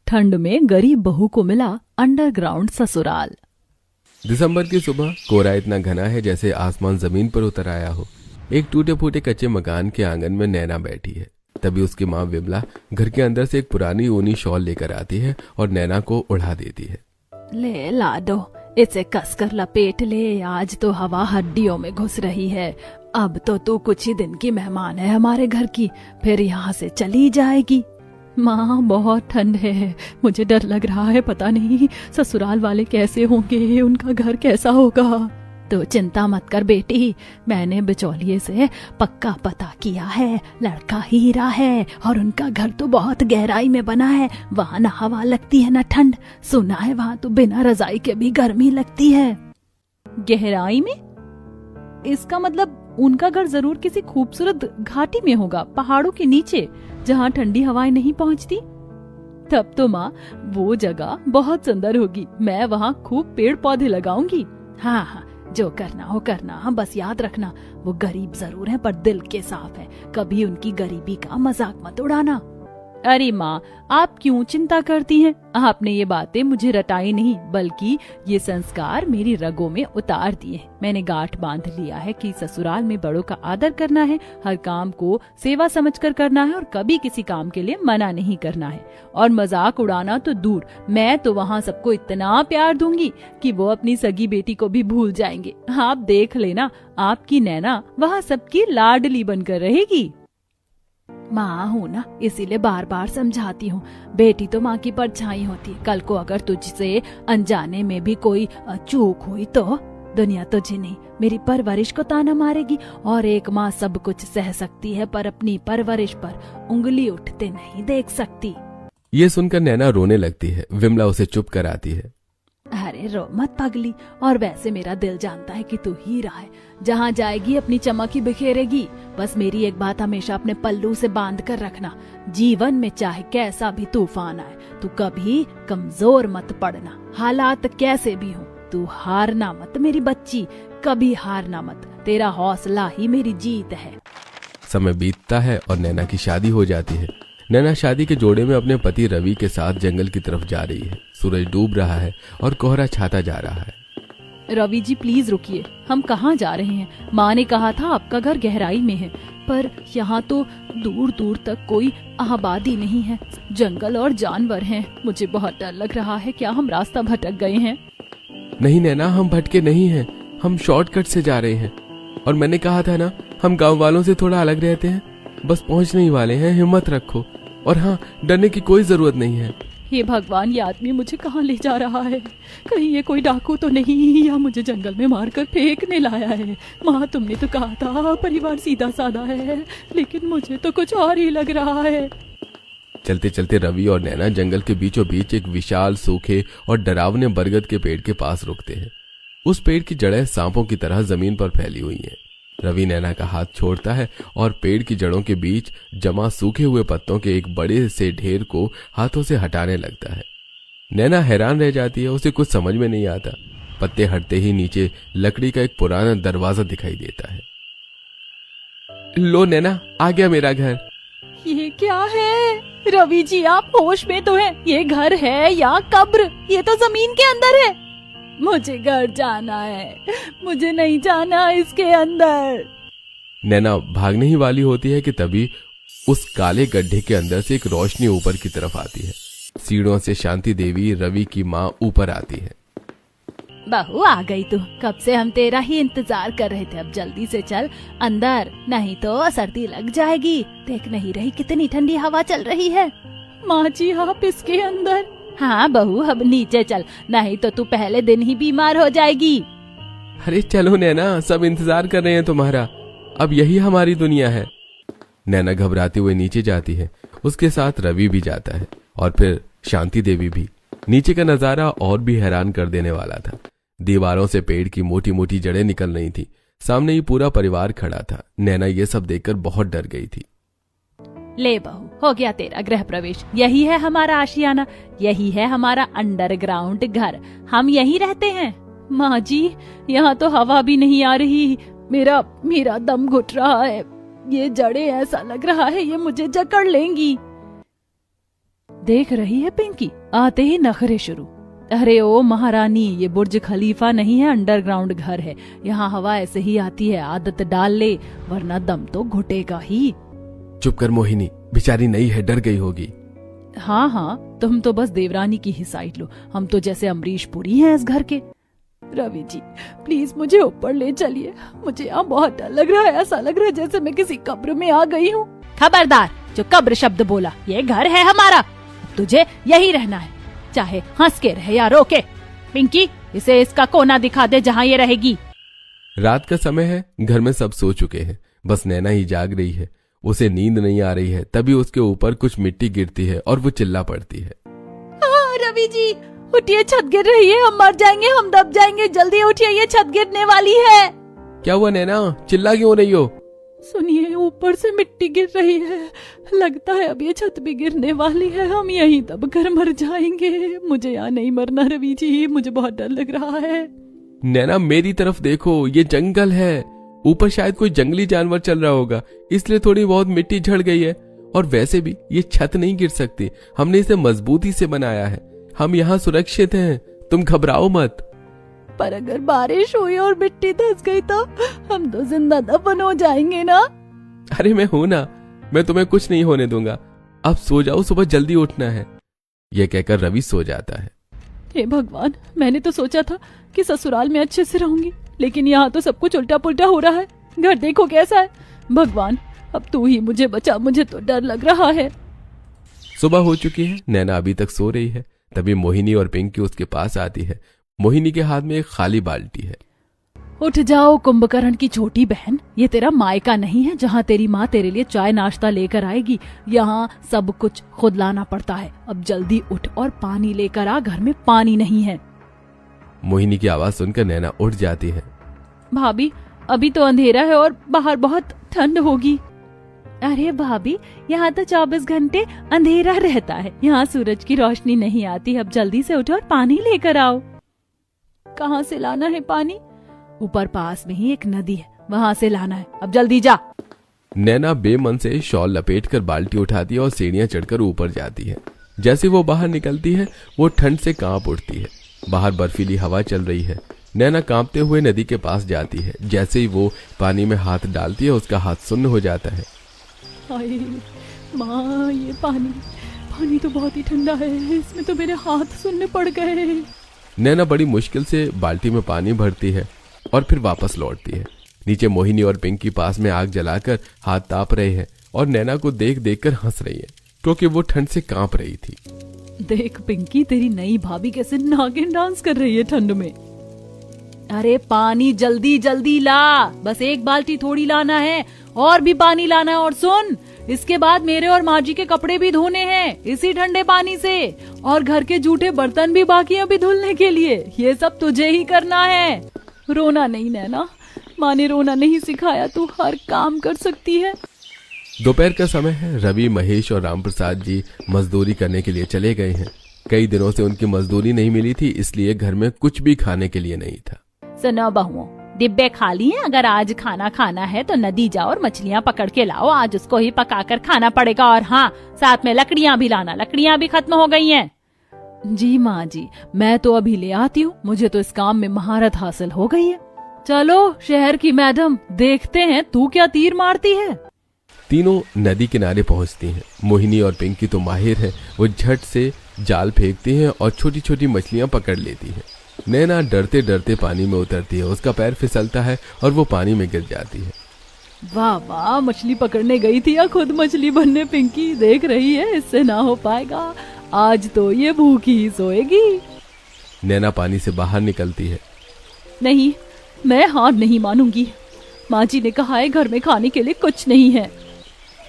ठंड में गरीब बहू को मिला अंडरग्राउंड ससुराल। दिसंबर की सुबह कोहरा इतना घना है जैसे आसमान जमीन पर उतर आया हो। एक टूटे फूटे कच्चे मकान के आंगन में नैना बैठी है। तभी उसकी माँ विमला घर के अंदर से एक पुरानी ऊनी शॉल लेकर आती है और नैना को उड़ा देती है। ले लाडो, इसे कसकर लपेट ले, आज तो हवा हड्डियों में घुस रही है। अब तो तू कुछ ही दिन की मेहमान है हमारे घर की, फिर यहाँ से चली जाएगी। माँ बहुत ठंड है, मुझे डर लग रहा है, पता नहीं ससुराल वाले कैसे होंगे, उनका घर कैसा होगा। तो चिंता मत कर बेटी, मैंने बिचौलिए से पक्का पता किया है, लड़का हीरा है और उनका घर तो बहुत गहराई में बना है। वहाँ न हवा लगती है न ठंड, सुना है वहाँ तो बिना रजाई के भी गर्मी लगती है। गहराई में? इसका मतलब उनका घर जरूर किसी खूबसूरत घाटी में होगा, पहाड़ों के नीचे, जहाँ ठंडी हवाएं नहीं पहुँचती। तब तो माँ वो जगह बहुत सुंदर होगी, मैं वहाँ खूब पेड़ पौधे लगाऊंगी। हाँ हाँ, जो करना हो करना, हाँ बस याद रखना वो गरीब जरूर है पर दिल के साफ है, कभी उनकी गरीबी का मजाक मत उड़ाना। अरे माँ, आप क्यों चिंता करती हैं? आपने ये बातें मुझे रटाई नहीं, बल्कि ये संस्कार मेरी रगों में उतार दिए। मैंने गांठ बांध लिया है कि ससुराल में बड़ों का आदर करना है, हर काम को सेवा समझकर करना है और कभी किसी काम के लिए मना नहीं करना है। और मजाक उड़ाना तो दूर, मैं तो वहाँ सबको इतना प्यार दूंगी कि वो अपनी सगी बेटी को भी भूल जाएंगे। आप देख लेना, आपकी नैना वहाँ सबकी लाडली बनकर रहेगी। माँ हूँ ना, इसीलिए बार बार समझाती हूँ, बेटी तो माँ की परछाई होती है। कल को अगर तुझसे अनजाने में भी कोई चूक हुई तो दुनिया तुझे नहीं, मेरी परवरिश को ताना मारेगी। और एक माँ सब कुछ सह सकती है पर अपनी परवरिश पर उंगली उठते नहीं देख सकती। ये सुनकर नैना रोने लगती है। विमला उसे चुप कराती है। अरे रो मत पगली, और वैसे मेरा दिल जानता है कि तू हीरा है, जहाँ जाएगी अपनी चमक ही बिखेरेगी। बस मेरी एक बात हमेशा अपने पल्लू से बांध कर रखना, जीवन में चाहे कैसा भी तूफान आए, तू कभी कमजोर मत पड़ना। हालात कैसे भी हो, तू हारना मत मेरी बच्ची, कभी हारना मत, तेरा हौसला ही मेरी जीत है। समय बीतता है और नैना की शादी हो जाती है। नैना शादी के जोड़े में अपने पति रवि के साथ जंगल की तरफ जा रही है। सूरज डूब रहा है और कोहरा छाता जा रहा है। रवि जी प्लीज रुकिए, हम कहाँ जा रहे हैं? माँ ने कहा था आपका घर गहराई में है, पर यहाँ तो दूर दूर तक कोई आबादी नहीं है, जंगल और जानवर हैं। मुझे बहुत डर लग रहा है, क्या हम रास्ता भटक गए हैं? नहीं नैना, हम भटके नहीं हैं, हम शॉर्टकट से जा रहे हैं। और मैंने कहा था ना, हम गाँव वालों से थोड़ा अलग रहते हैं, बस पहुँचने ही वाले हैं, हिम्मत रखो। और हाँ, डरने की कोई जरूरत नहीं है। हे भगवान, ये आदमी मुझे कहाँ ले जा रहा है? कहीं ये कोई डाकू तो नहीं, या मुझे जंगल में मारकर फेंकने लाया है? माँ तुमने तो कहा था परिवार सीधा साधा है, लेकिन मुझे तो कुछ और ही लग रहा है। चलते चलते रवि और नैना जंगल के बीचों बीच एक विशाल सूखे और डरावने बरगद के पेड़ के पास रुकते हैं। उस पेड़ की जड़ें सांपों की तरह जमीन पर फैली हुई हैं। रवि नैना का हाथ छोड़ता है और पेड़ की जड़ों के बीच जमा सूखे हुए पत्तों के एक बड़े से ढेर को हाथों से हटाने लगता है। नैना हैरान रह जाती है, उसे कुछ समझ में नहीं आता। पत्ते हटते ही नीचे लकड़ी का एक पुराना दरवाजा दिखाई देता है। लो नैना, आ गया मेरा घर। ये क्या है? रवि जी आप होश में तो हैं? ये घर है या कब्र? ये तो जमीन के अंदर है। मुझे घर जाना है, मुझे नहीं जाना इसके अंदर। नैना भागने ही वाली होती है कि तभी उस काले गड्ढे के अंदर से एक रोशनी ऊपर की तरफ आती है। सीढ़ियों से शांति देवी, रवि की माँ, ऊपर आती है। बहू आ गई तू, कब से हम तेरा ही इंतजार कर रहे थे। अब जल्दी से चल अंदर, नहीं तो सर्दी लग जाएगी। देख नहीं रही कितनी ठंडी हवा चल रही है। माँ जी आप इसके अंदर? हाँ बहू, अब नीचे चल, नहीं तो तू पहले दिन ही बीमार हो जाएगी। अरे चलो नैना, सब इंतजार कर रहे हैं तुम्हारा, अब यही हमारी दुनिया है। नैना घबराते हुए नीचे जाती है, उसके साथ रवि भी जाता है और फिर शांति देवी भी। नीचे का नजारा और भी हैरान कर देने वाला था। दीवारों से पेड़ की मोटी मोटी जड़ें निकल रही थी, सामने ही पूरा परिवार खड़ा था। नैना ये सब देखकर बहुत डर गई थी। ले बहू, हो गया तेरा गृह प्रवेश, यही है हमारा आशियाना, यही है हमारा अंडरग्राउंड घर, हम यहीं रहते हैं। माँ जी यहाँ तो हवा भी नहीं आ रही, मेरा दम घुट रहा है, ये जड़ें ऐसा लग रहा है ये मुझे जकड़ लेंगी। देख रही है पिंकी, आते ही नखरे शुरू। अरे ओ महारानी, ये बुर्ज खलीफा नहीं है, अंडरग्राउंड घर है। यहाँ हवा ऐसे ही आती है, आदत डाल ले वरना दम तो घुटेगा ही। चुप कर मोहिनी, बेचारी नई है, डर गई होगी। हाँ हाँ, तुम तो बस देवरानी की ही साइड लो, हम तो जैसे अमरीश पुरी हैं इस घर के। रवि जी प्लीज मुझे ऊपर ले चलिए, मुझे यहाँ बहुत डर लग रहा है, ऐसा लग रहा है जैसे मैं किसी कब्र में आ गई हूँ। खबरदार, जो कब्र शब्द बोला, ये घर है हमारा, तुझे यही रहना है, चाहे हंस के रहे या रोके। पिंकी, इसे इसका कोना दिखा दे जहाँ ये रहेगी। रात का समय है, घर में सब सो चुके हैं, बस नैना ही जाग रही है। उसे नींद नहीं आ रही है, तभी उसके ऊपर कुछ मिट्टी गिरती है और वो चिल्ला पड़ती है। रवि जी उठिए, छत गिर रही है, हम मर जाएंगे, हम दब जाएंगे, जल्दी उठिए, ये छत गिरने वाली है। क्या हुआ नैना, चिल्ला क्यों रही हो? सुनिए, ऊपर से मिट्टी गिर रही है, लगता है अब ये छत भी गिरने वाली है, हम यहीं दब कर मर जाएंगे। मुझे यहाँ नहीं मरना रवि जी, मुझे बहुत डर लग रहा है। नैना मेरी तरफ देखो, ये जंगल है, ऊपर शायद कोई जंगली जानवर चल रहा होगा, इसलिए थोड़ी बहुत मिट्टी झड़ गई है। और वैसे भी ये छत नहीं गिर सकती, हमने इसे मजबूती से बनाया है, हम यहाँ सुरक्षित हैं, तुम घबराओ मत। पर अगर बारिश हुई और मिट्टी धंस गई तो हम तो जिंदा दफन हो जाएंगे ना। अरे मैं हूं ना, मैं तुम्हें कुछ नहीं होने दूंगा, अब सो जाओ, सुबह जल्दी उठना है। यह कहकर रवि सो जाता है। हे भगवान, मैंने तो सोचा था कि ससुराल में अच्छे से रहूंगी, लेकिन यहाँ तो सब कुछ उल्टा पुल्टा हो रहा है। घर देखो कैसा है। भगवान अब तू ही मुझे बचा, मुझे तो डर लग रहा है। सुबह हो चुकी है, नैना अभी तक सो रही है। तभी मोहिनी और पिंकी उसके पास आती है। मोहिनी के हाथ में एक खाली बाल्टी है। उठ जाओ कुंभकर्ण की छोटी बहन, ये तेरा मायका नहीं है जहाँ तेरी माँ तेरे लिए चाय नाश्ता लेकर आएगी। यहाँ सब कुछ खुद लाना पड़ता है। अब जल्दी उठ और पानी लेकर आ, घर में पानी नहीं है। मोहिनी की आवाज सुनकर नैना उठ जाती है। भाभी अभी तो अंधेरा है और बाहर बहुत ठंड होगी। अरे भाभी, यहाँ तो 24 घंटे अंधेरा रहता है, यहाँ सूरज की रोशनी नहीं आती। अब जल्दी से उठो और पानी लेकर आओ। कहाँ से लाना है पानी? ऊपर पास में ही एक नदी है, वहाँ से लाना है, अब जल्दी जा। नैना बेमन से शॉल लपेटकर बाल्टी उठाती है और सीढ़ियां चढ़कर ऊपर जाती है। जैसे वो बाहर निकलती है, वो ठंड से कांप उठती है। बाहर बर्फीली हवा चल रही है। नैना कांपते हुए नदी के पास जाती है। जैसे ही वो पानी में हाथ डालती है, उसका हाथ सुन्न हो जाता है। हाय माँ, ये पानी तो बहुत ही ठंडा है, इसमें तो मेरे हाथ सुनने पड़ गए। नैना बड़ी मुश्किल से बाल्टी में पानी भरती है और फिर वापस लौटती है। नीचे मोहिनी और पिंकी पास में आग जलाकर हाथ ताप रहे हैं और नैना को देख देख कर हंस रही है, क्योंकि वो ठंड से कांप रही थी। देख पिंकी, तेरी नई भाभी कैसे नागिन डांस कर रही है ठंड में। अरे पानी जल्दी जल्दी ला, बस एक बाल्टी थोड़ी लाना है, और भी पानी लाना है। और सुन, इसके बाद मेरे और माँ जी के कपड़े भी धोने हैं इसी ठंडे पानी से, और घर के जूठे बर्तन भी बाकी हैं अभी धुलने के लिए। ये सब तुझे ही करना है। रोना नहीं नैना, माँ ने रोना नहीं सिखाया, तू हर काम कर सकती है। दोपहर का समय है। रवि, महेश और रामप्रसाद जी मजदूरी करने के लिए चले गए हैं। कई दिनों से उनकी मजदूरी नहीं मिली थी, इसलिए घर में कुछ भी खाने के लिए नहीं था। सुनो बहुओं, डिब्बे खाली हैं, अगर आज खाना खाना है तो नदी जाओ और मछलियाँ पकड़ के लाओ, आज उसको ही पकाकर खाना पड़ेगा। और हाँ, साथ में लकड़ियाँ भी लाना, लकड़ियाँ भी खत्म हो गई हैं। जी माँ जी, मैं तो अभी ले आती हूँ, मुझे तो इस काम में महारत हासिल हो गई है। चलो शहर की मैडम, देखते हैं तू क्या तीर मारती है। तीनों नदी किनारे पहुंचती हैं। मोहिनी और पिंकी तो माहिर हैं, वो झट से जाल फेंकती हैं और छोटी छोटी मछलियां पकड़ लेती हैं। नैना डरते डरते पानी में उतरती है, उसका पैर फिसलता है और वो पानी में गिर जाती है। वाह वाह, मछली पकड़ने गई थी या खुद मछली बनने पिंकी? देख रही है, इससे ना हो पाएगा, आज तो ये भूखी ही सोएगी। नैना पानी से बाहर निकलती है। नहीं, मैं हार नहीं मानूंगी, माँ जी ने कहा है घर में खाने के लिए कुछ नहीं है।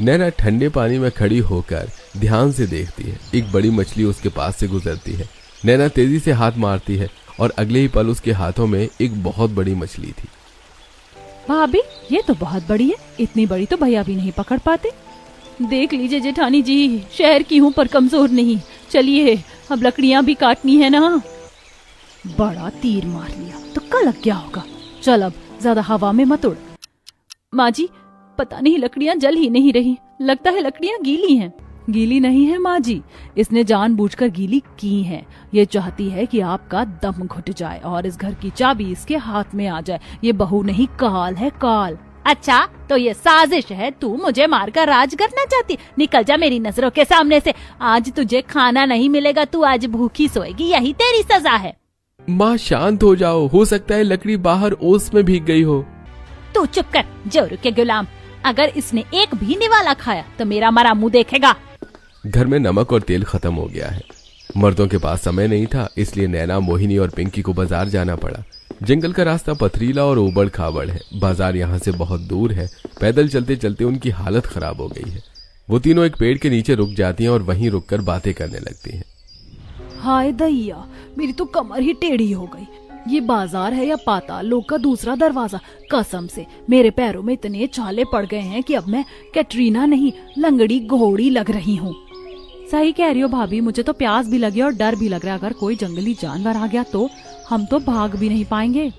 नैना ठंडे पानी में खड़ी होकर ध्यान से देखती है। एक बड़ी मछली उसके पास से गुजरती है। नैना तेजी से हाथ मारती है और अगले ही पल उसके हाथों में एक बहुत बड़ी मछली थी। भाभी, ये तो बहुत बड़ी है, इतनी बड़ी तो भैया भी नहीं पकड़ पाते। देख लीजिए जेठानी जी, शहर की हूँ पर कमजोर नहीं। चलिए, अब लकड़ियाँ भी काटनी है ना। बड़ा तीर मार लिया, तुक्का लग गया होगा। चल अब ज्यादा हवा में मत उड़। माँ जी, पता नहीं लकड़ियाँ जल ही नहीं रही, लगता है लकड़ियाँ गीली हैं। गीली नहीं है माँ जी, इसने जानबूझकर गीली की है। ये चाहती है कि आपका दम घुट जाए और इस घर की चाबी इसके हाथ में आ जाए। ये बहू नहीं, काल है, काल। अच्छा, तो ये साजिश है, तू मुझे मारकर राज करना चाहती? निकल जा मेरी नजरों के सामने से। आज तुझे खाना नहीं मिलेगा, तू आज भूखी सोएगी, यही तेरी सजा है। माँ शांत हो जाओ, हो सकता है लकड़ी बाहर ओस में भीग गई हो। तू चुप कर, जोरू के गुलाम। अगर इसने एक भी निवाला खाया तो मेरा मरा मुंह देखेगा। घर में नमक और तेल खत्म हो गया है। मर्दों के पास समय नहीं था, इसलिए नैना, मोहिनी और पिंकी को बाजार जाना पड़ा। जंगल का रास्ता पथरीला और उबड़ खाबड़ है। बाजार यहाँ से बहुत दूर है। पैदल चलते चलते उनकी हालत खराब हो गई है। वो तीनों एक पेड़ के नीचे रुक जाती हैं और वहीं रुककर बातें करने लगती हैं। हाय दैया, मेरी तो कमर ही टेढ़ी हो गई। ये बाजार है या पाताल लोक का दूसरा दरवाजा? कसम से मेरे पैरों में इतने छाले पड़ गए हैं कि अब मैं कैटरीना नहीं, लंगड़ी घोड़ी लग रही हूँ। सही कह रही हो भाभी, मुझे तो प्यास भी लगी और डर भी लग रहा है। अगर कोई जंगली जानवर आ गया तो हम तो भाग भी नहीं पाएंगे।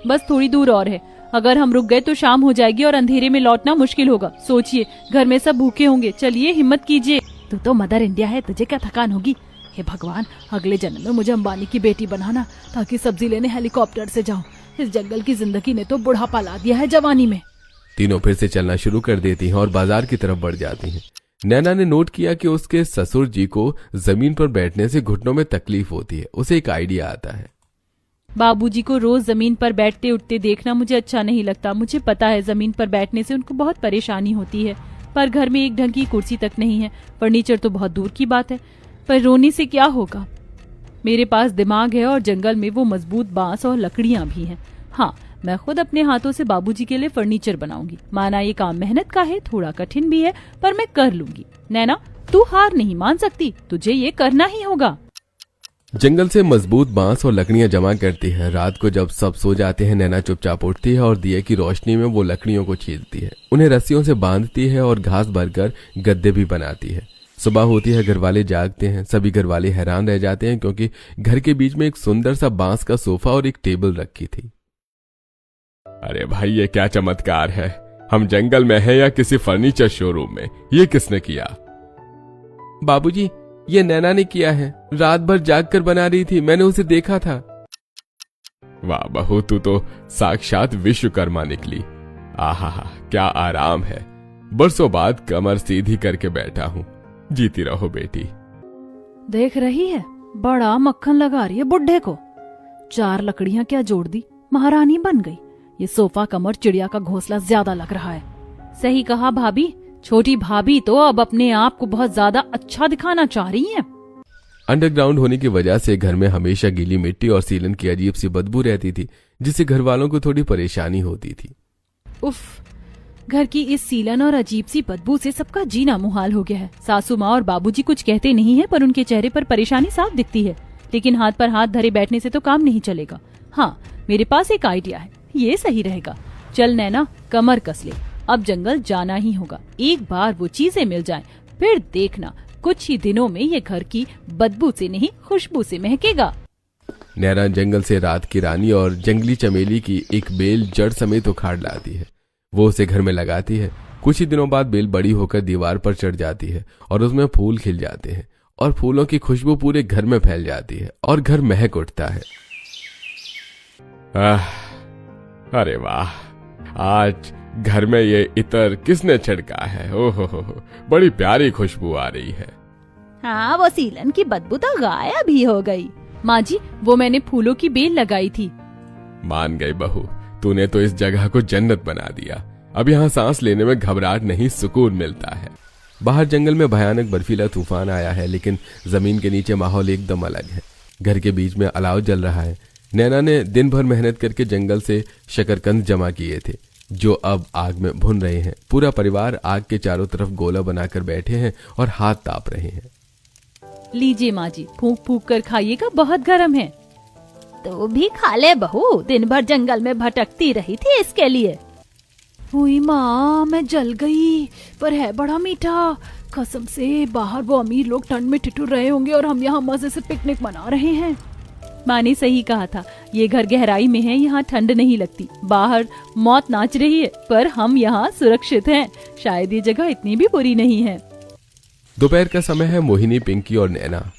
बस थोड़ी दूर और है, अगर हम रुक गए तो शाम हो जाएगी और अंधेरे में लौटना मुश्किल होगा। सोचिए, घर में सब भूखे होंगे। चलिए, हिम्मत कीजिए। तू तो मदर इंडिया है, तुझे क्या थकान होगी? हे भगवान, अगले जन्म में मुझे अंबानी की बेटी बनाना, ताकि सब्जी लेने हेलीकॉप्टर से जाऊं। इस जंगल की जिंदगी ने तो बुढ़ापा ला दिया है जवानी में। तीनों फिर से चलना शुरू कर देती हैं और बाजार की तरफ बढ़ जाती हैं। नैना ने नोट किया कि उसके ससुर जी को जमीन पर बैठने से घुटनों में तकलीफ होती है। उसे एक आइडिया आता है। बाबूजी को रोज जमीन पर बैठते उठते देखना मुझे अच्छा नहीं लगता। मुझे पता है जमीन पर बैठने से उनको बहुत परेशानी होती है, पर घर में एक ढंग की कुर्सी तक नहीं है। फर्नीचर तो बहुत दूर की बात है, पर रोने से क्या होगा। मेरे पास दिमाग है और जंगल में वो मजबूत बांस और लकड़ियां भी हैं। हाँ, मैं खुद अपने हाथों से बाबूजी के लिए फर्नीचर बनाऊंगी। माना ये काम मेहनत का है, थोड़ा कठिन भी है, पर मैं कर लूंगी। नैना, तू हार नहीं मान सकती, तुझे ये करना ही होगा। जंगल से मजबूत बांस और लकड़ियां जमा करती है। रात को जब सब सो जाते हैं, नैना चुपचाप उठती है और दिए की रोशनी में वो लकड़ियों को छीलती है, उन्हें रस्सियों से बांधती है और घास भरकर गद्दे भी बनाती है। सुबह होती है, घर वाले जागते हैं। सभी घर वाले हैरान रह जाते हैं क्योंकि घर के बीच में एक सुंदर सा बांस का सोफा और एक टेबल रखी थी। अरे भाई, ये क्या चमत्कार है। हम जंगल में हैं या किसी फर्नीचर शोरूम में? ये किसने किया? बाबूजी, ये नैना ने किया है। रात भर जागकर बना रही थी, मैंने उसे देखा था। वाह बहू, तू तो साक्षात विश्वकर्मा निकली। आहा, क्या आराम है। बरसों बाद कमर सीधी करके बैठा हूँ। जीती रहो बेटी। देख रही है, बड़ा मक्खन लगा रही है बुढ़े को। 4 लकड़ियां क्या जोड़ दी, महारानी बन गई। ये सोफा कमर चिड़िया का घोंसला ज्यादा लग रहा है। सही कहा भाभी, छोटी भाभी तो अब अपने आप को बहुत ज्यादा अच्छा दिखाना चाह रही हैं। अंडरग्राउंड होने की वजह से घर में हमेशा गीली मिट्टी और सीलन की अजीब सी बदबू रहती थी, जिससे घर वालों को थोड़ी परेशानी होती थी। उफ, घर की इस सीलन और अजीब सी बदबू से सबका जीना मुहाल हो गया है। सासू माँ और बाबूजी कुछ कहते नहीं है, पर उनके चेहरे पर परेशानी साफ दिखती है। लेकिन हाथ पर हाथ धरे बैठने से तो काम नहीं चलेगा। हाँ, मेरे पास एक आइडिया है, ये सही रहेगा। चल नैना, कमर कस ले, अब जंगल जाना ही होगा। एक बार वो चीजें मिल जाएं, फिर देखना कुछ ही दिनों में ये घर की बदबू से नहीं, खुशबू से महकेगा। नैना जंगल से रात की रानी और जंगली चमेली की एक बेल जड़ समेत उखाड़ लाती है। वो उसे घर में लगाती है। कुछ ही दिनों बाद बेल बड़ी होकर दीवार पर चढ़ जाती है और उसमें फूल खिल जाते हैं और फूलों की खुशबू पूरे घर में फैल जाती है और घर महक उठता है। अरे वाह, आज घर में ये इत्र किसने छिड़का है? ओहो, बड़ी प्यारी खुशबू आ रही है। हाँ, वो सीलन की बदबू तो गायब ही हो गई। माँ जी, वो मैंने फूलों की बेल लगाई थी। मान गई बहू, तूने तो इस जगह को जन्नत बना दिया। अब यहाँ सांस लेने में घबराहट नहीं, सुकून मिलता है। बाहर जंगल में भयानक बर्फीला तूफान आया है, लेकिन जमीन के नीचे माहौल एकदम अलग है। घर के बीच में अलाव जल रहा है। नैना ने दिन भर मेहनत करके जंगल से शकरकंद जमा किए थे, जो अब आग में भुन रहे हैं। पूरा परिवार आग के चारों तरफ गोला बनाकर बैठे हैं और हाथ ताप रहे हैं। लीजिए माँ जी, फूंक फूंक कर खाइएगा, बहुत गर्म है। तो भी खा ले बहू, दिन भर जंगल में भटकती रही थी इसके लिए। हुई माँ, मैं जल गई, पर है बड़ा मीठा। कसम से बाहर वो अमीर लोग ठंड में ठिठुर रहे होंगे और हम यहाँ मजे से पिकनिक मना रहे हैं। माँ ने सही कहा था, ये घर गहराई में है, यहाँ ठंड नहीं लगती। बाहर मौत नाच रही है, पर हम यहाँ सुरक्षित हैं। शायद ये जगह इतनी भी बुरी नहीं है। दोपहर का समय है। मोहिनी, पिंकी और नैना